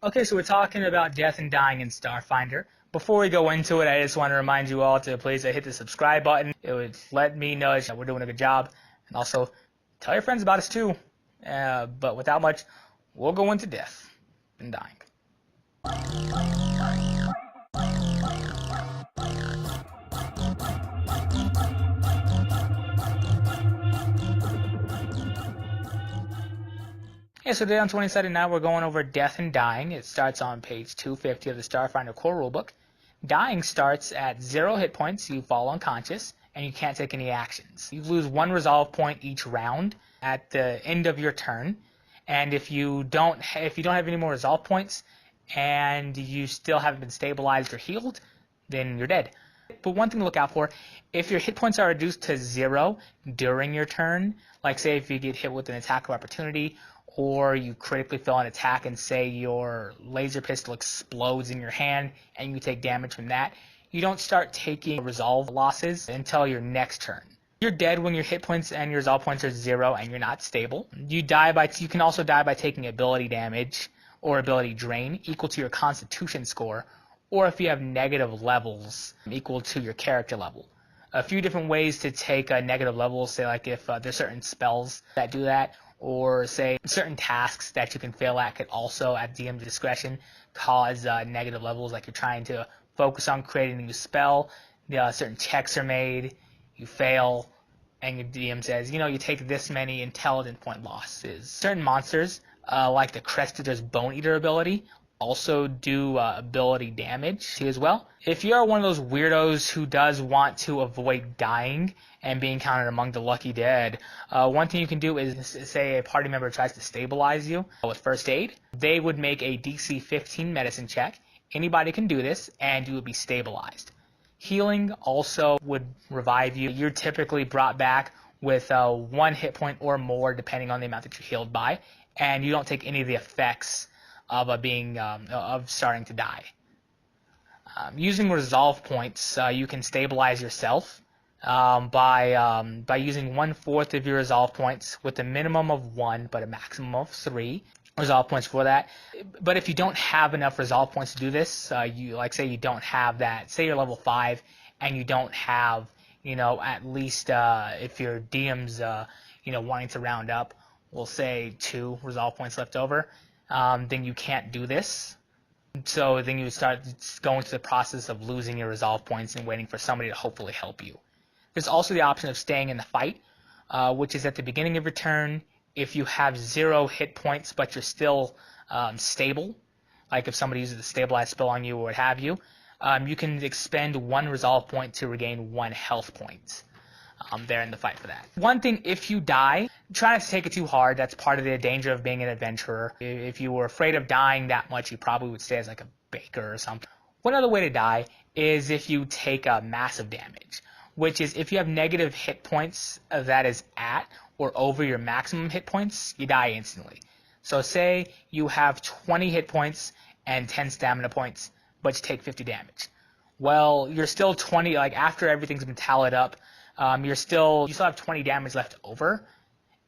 Okay, so we're talking about death and dying in Starfinder. Before we go into it, I just want to remind you all to please hit the subscribe button. It would let me know that we're doing a good job. And also, tell your friends about us too. But without much, we'll go into death and dying. Yeah, so today on 2079, we're going over death and dying. It starts on page 250 of the Starfinder core rulebook. Dying starts at 0 hit points, you fall unconscious, and you can't take any actions. You lose 1 resolve point each round at the end of your turn, and if you don't have any more resolve points, and you still haven't been stabilized or healed, then you're dead. But one thing to look out for, if your hit points are reduced to 0 during your turn, like say if you get hit with an attack of opportunity, or you critically fail an attack and say your laser pistol explodes in your hand and you take damage from that, you don't start taking resolve losses until your next turn. You're dead when your hit points and your resolve points are 0 and you're not stable. You can also die by taking ability damage or ability drain equal to your constitution score, or if you have negative levels equal to your character level. A few different ways to take negative levels, say like if there's certain spells that do that, or say certain tasks that you can fail at could also, at DM's discretion, cause negative levels, like you're trying to focus on creating a new spell, certain checks are made, you fail, and your DM says, you take this many intelligence point losses. Certain monsters, like the Crestator's Bone Eater ability, also do ability damage as well. If you are one of those weirdos who does want to avoid dying and being counted among the lucky dead, one thing you can do is say a party member tries to stabilize you with first aid. They would make a DC 15 medicine check. Anybody can do this, and you would be stabilized. Healing also would revive you. You're typically brought back with 1 hit point or more, depending on the amount that you're healed by, and you don't take any of the effects of starting to die. Using resolve points, you can stabilize yourself by using 1/4 of your resolve points with a minimum of 1 but a maximum of 3 resolve points for that. But if you don't have enough resolve points to do this, say you don't have that, say you're level 5 and you don't have at least if your DM's wanting to round up, we'll say 2 resolve points left over, then you can't do this. So then you start going through the process of losing your resolve points and waiting for somebody to hopefully help you. There's also the option of staying in the fight, which is at the beginning of your turn. If you have 0 hit points but you're still stable, like if somebody uses the stabilize spell on you or what have you, you can expend 1 resolve point to regain 1 health point. There in the fight for that. One thing, if you die, try not to take it too hard. That's part of the danger of being an adventurer. If you were afraid of dying that much, you probably would stay as like a baker or something. One other way to die is if you take massive damage, which is if you have negative hit points that is at or over your maximum hit points, you die instantly. So say you have 20 hit points and 10 stamina points, but you take 50 damage. Well, you're still 20, like after everything's been tallied up, you still have 20 damage left over,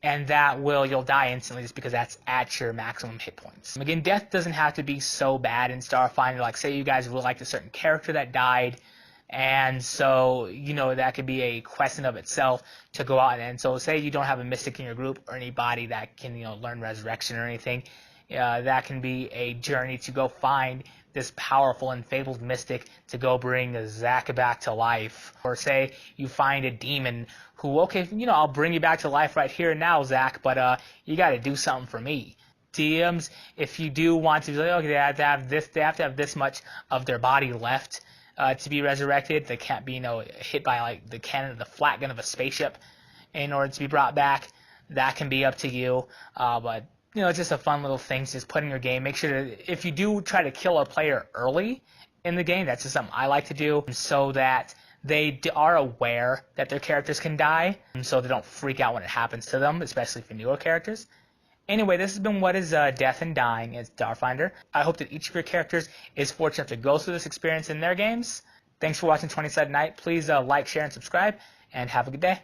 and you'll die instantly just because that's at your maximum hit points. Again, death doesn't have to be so bad in Starfinder. Like say you guys really liked a certain character that died, and so that could be a quest in of itself to go out and so say you don't have a mystic in your group or anybody that can learn resurrection or anything. That can be a journey to go find this powerful and fabled mystic to go bring Zach back to life. Or say you find a demon who, okay, I'll bring you back to life right here and now, Zach, but you got to do something for me. DMs, if you do want to, okay, they have to have this much of their body left to be resurrected. They can't be hit by like the flat gun of a spaceship in order to be brought back. That can be up to you, but it's just a fun little thing to just put in your game. Make sure that if you do try to kill a player early in the game, that's just something I like to do so that they are aware that their characters can die, and so they don't freak out when it happens to them, especially for newer characters. Anyway, this has been what is death and dying in Starfinder. I hope that each of your characters is fortunate to go through this experience in their games. Thanks for watching 20 Sided Night. Please like, share, and subscribe, and have a good day.